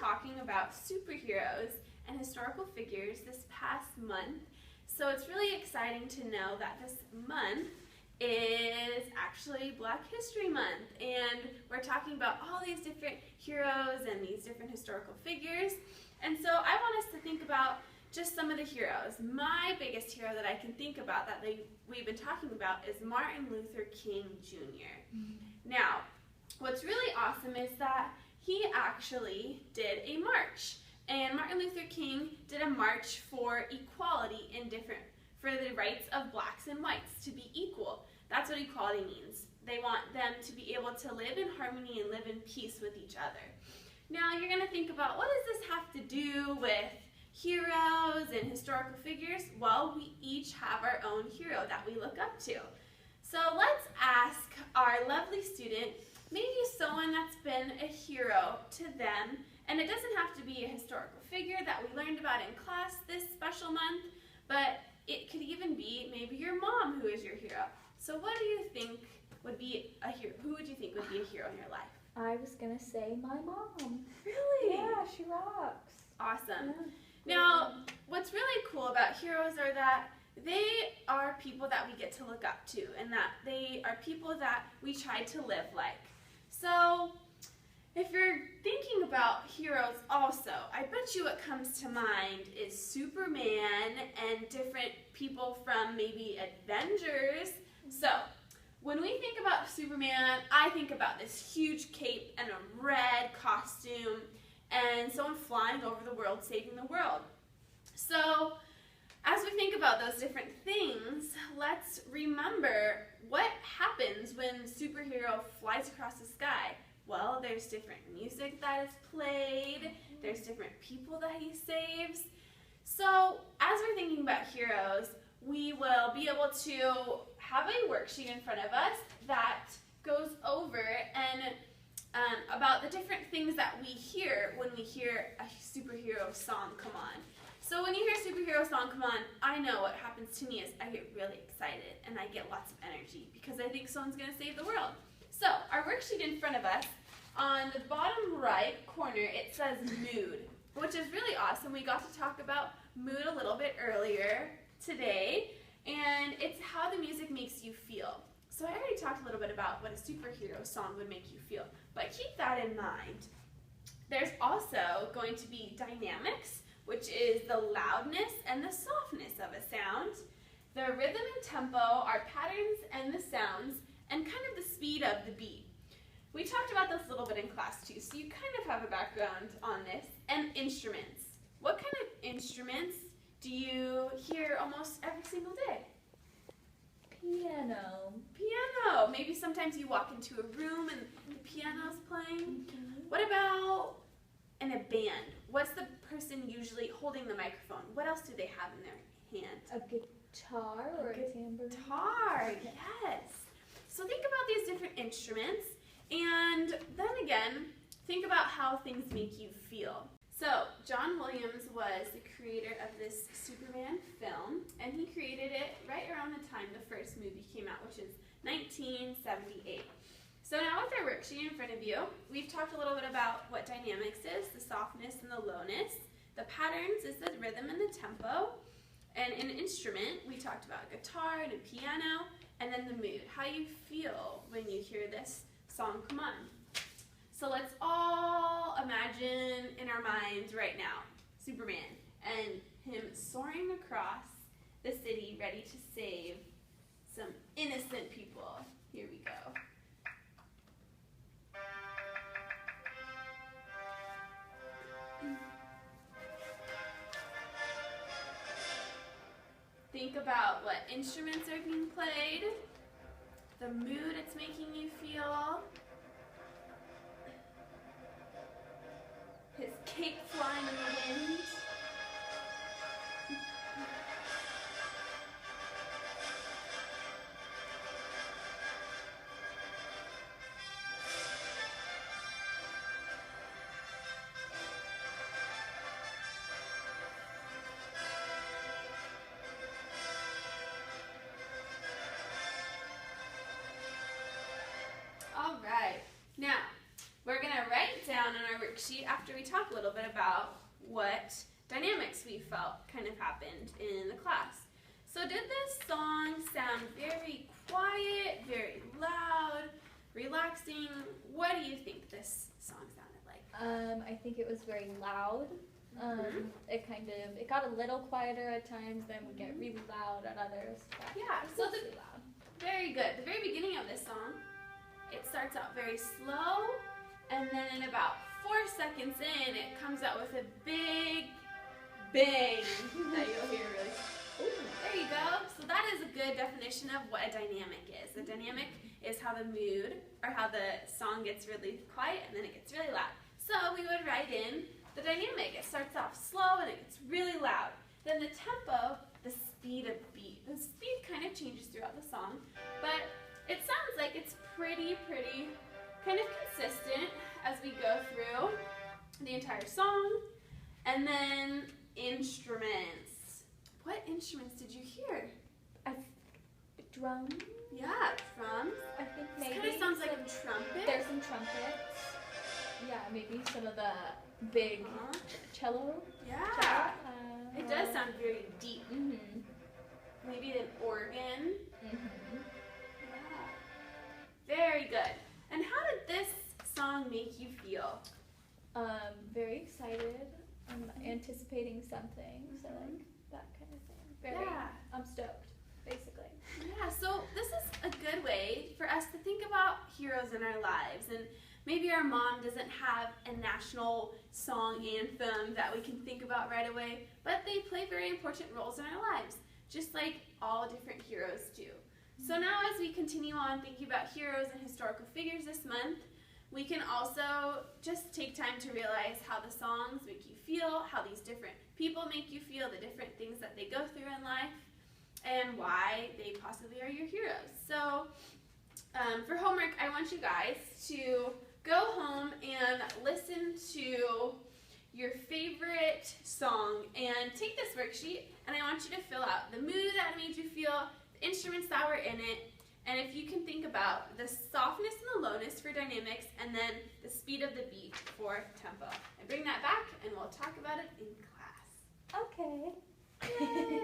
talking about superheroes and historical figures this past month. So it's really exciting to know that this month is actually Black History Month, and we're talking about all these different heroes and these different historical figures. And so I want us to think about just some of the heroes. My biggest hero that I can think about that we've been talking about is Martin Luther King Jr. Now, what's really awesome is that he actually did a march. And Martin Luther King did a march for equality for the rights of blacks and whites to be equal. That's what equality means. They want them to be able to live in harmony and live in peace with each other. Now you're going to think about, what does this have to do with heroes and historical figures? Well, we each have our own hero that we look up to. So let's ask our lovely student, maybe someone that's been a hero to them, and it doesn't have to be a historical figure that we learned about in class this special month, but it could even be maybe your mom who is your hero. So what do you think would be a hero? Who would you think would be a hero in your life? I was going to say my mom. Really? Yeah, she rocks. Awesome. Yeah. Now, what's really cool about heroes are that they are people that we get to look up to, and that they are people that we try to live like. So if you're thinking about heroes also, I bet you what comes to mind is Superman and different people from maybe Avengers. So when we think about Superman, I think about this huge cape and a red costume and someone flying over the world, saving the world. So as we think about those different things, let's remember what happens when a superhero flies across the sky. Well, there's different music that is played, there's different people that he saves. So as we're thinking about heroes, we will be able to have a worksheet in front of us that goes over and about the different things that we hear when we hear a superhero song come on. So when you hear a superhero song come on, I know what happens to me is I get really excited and I get lots of energy because I think someone's going to save the world. So our worksheet in front of us, on the bottom right corner, it says mood, which is really awesome. We got to talk about mood a little bit earlier today, and it's how the music makes you feel. So I already talked a little bit about what a superhero song would make you feel, but keep that in mind. There's also going to be dynamics, which is the loudness and the softness of a sound. The rhythm and tempo are patterns and the sounds, and kind of the speed of the beat. We talked about this a little bit in class too, so you kind of have a background on this. And instruments. What kind of instruments do you hear almost every single day? Piano. Piano. Maybe sometimes you walk into a room and the piano's playing. What about in a band? What's the person usually holding the microphone? What else do they have in their hand? A guitar or a tambourine? Guitar, yes. So think about these different instruments, and then again, think about how things make you feel. So John Williams was the creator of this Superman film, and he created it right around the time the first movie came out, which is 1978. So now with our worksheet in front of you, we've talked a little bit about what dynamics is, the softness and the lowness. The patterns is the rhythm and the tempo. And an instrument, we talked about guitar and a piano, and then the mood, how you feel when you hear this song come on. So let's all imagine in our minds right now, Superman, and him soaring across the city ready to save some innocent people. Here we go. Think about what instruments are being played, the mood it's making you feel, his cape flying in the wind. All right, now we're going to write down on our worksheet after we talk a little bit about what dynamics we felt kind of happened in the class. So did this song sound very quiet, very loud, relaxing? What do you think this song sounded like? I think it was very loud. It got a little quieter at times, then would get really loud at others. Yeah, so loud. Very good. The very beginning of this song, it starts out very slow, and then in about 4 seconds in, it comes out with a big bang that you'll hear really. Ooh, there you go. So that is a good definition of what a dynamic is. A dynamic is how the mood or how the song gets really quiet and then it gets really loud. So we would write in the dynamic. It starts off slow and it gets really loud. Then the tempo, the speed of beat. The speed kind of changes throughout the song, but it sounds like it's pretty kind of consistent as we go through the entire song. And then instruments. What instruments did you hear? Drums. Yeah, drums. I think maybe. It kind of sounds like a trumpet. There's some trumpets. Yeah, maybe some of the big cello. Yeah. It does sound very deep. Maybe an organ. Yeah. Very good. And how did this song make you feel? Very excited. I'm anticipating something. So like that kind of thing. I'm stoked, basically. Yeah, so this is a good way for us to think about heroes in our lives. And maybe our mom doesn't have a national song anthem that we can think about right away, but they play very important roles in our lives, just like all different heroes do. So now as we continue on thinking about heroes and historical figures this month, we can also just take time to realize how the songs make you feel, how these different people make you feel, the different things that they go through in life, and why they possibly are your heroes. So for homework, I want you guys to go home and listen to your favorite song and take this worksheet, and I want you to fill out the mood that made you feel, the instruments that were in it, and if you can think about the softness and the lowness for dynamics, and then the speed of the beat for tempo. And bring that back, and we'll talk about it in class. Okay.